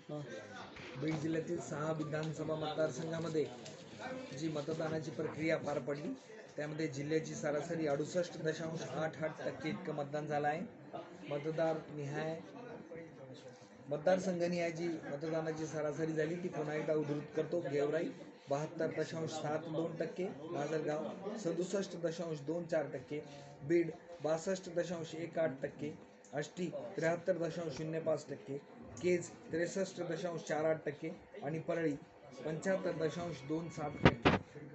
बीड जिल्ह्यातील 6 विधानसभा मतदारसंघामध्ये जी मतदानाची प्रक्रिया पार पडली त्यामध्ये जिल्ह्याची सरासरी 68.88% इतकं मतदान झालं आहे. मतदारसंघनिहाय जी मतदानाची सरासरी झाली ती पुन्हा एकदा उद्धृत करतो. गेवराई 72.72%, माजलगाव 67.24%, बीड 62.18%, आष्टी 73.05%, केज 63.48% आणि परळी 75.27%.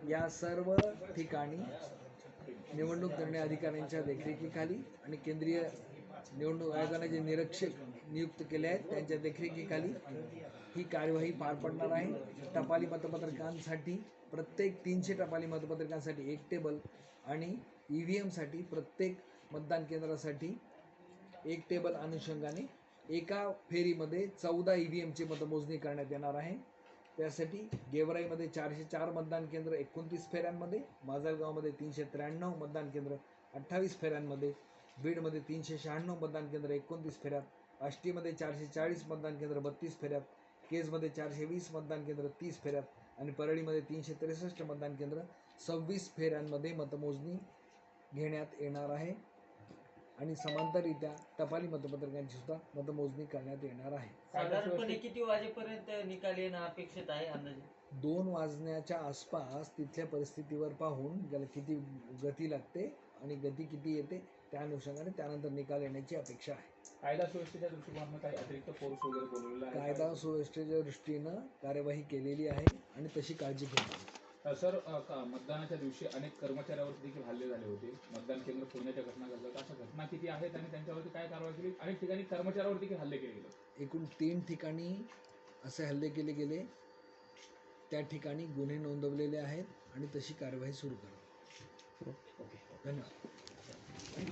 या सर्व ठिकाणी निवडणूक निर्णय अधिकाऱ्यांच्या देखरेखीखाली आणि केंद्रीय निवडणूक आयोगाने जे निरीक्षक नियुक्त केले आहेत त्यांच्या देखरेखीखाली ही कार्यवाही पार पडणार आहे. टपाली मतपत्रकांसाठी प्रत्येक 300 टपाली मतपत्रकांसाठी 1 टेबल आणि EVMसाठी प्रत्येक मतदान केंद्रासाठी 1 टेबल अनुषंगाने एका फेरीमध्ये 14 EVMची मतमोजणी करण्यात येणार आहे. त्यासाठी गेवराईमध्ये 404 मतदान केंद्र 29 फेऱ्यांमध्ये, माजलगावमध्ये 393 मतदान केंद्र 28 फेऱ्यांमध्ये, बीडमध्ये 396 मतदान केंद्र 29 फेऱ्यात, आष्टीमध्ये 440 मतदान केंद्र 32 फेऱ्यात, केजमध्ये 420 मतदान केंद्र 30 फेऱ्यात आणि परळीमध्ये 363 मतदान केंद्र 26 फेऱ्यांमध्ये मतमोजणी घेण्यात येणार आहे. आणि समांतररित्या टपाली मतपत्रकांची सुद्धा मतमोजणी करण्यात येणार आहे. साधारणपणे किती वाजेपर्यंत निकाल येणं अपेक्षित आहे अंदाजे? 2 वाजण्याच्या आसपास तिथल्या परिस्थितीवर पाहून ज्याला किती गती लागते आणि गती किती येते त्या अनुषंगाने त्यानंतर निकाल येण्याची अपेक्षा आहे. कायदा सुव्यवस्थेच्या दृष्टिकोनातून काही अतिरिक्त फोर्स वगैरे बोलवलेला आहे? कायदा सुव्यवस्थेच्या दृष्टीनं कार्यवाही केलेली आहे आणि तशी काळजी घेतली. सर, मतदानाच्या दिवशी अनेक कर्मचाऱ्यावरती देखील हल्ले झाले होते. मतदान केंद्र फोडण्याच्या घटना घडतात. अशा घटना किती आहेत आणि त्यांच्यावरती काय कारवाई केली? अनेक ठिकाणी कर्मचाऱ्यावरती देखील हल्ले केले गेले. एकूण 3 ठिकाणी असे हल्ले केले गेले. त्या ठिकाणी गुन्हे नोंदवलेले आहेत आणि तशी कार्यवाही सुरू करू. धन्यवाद.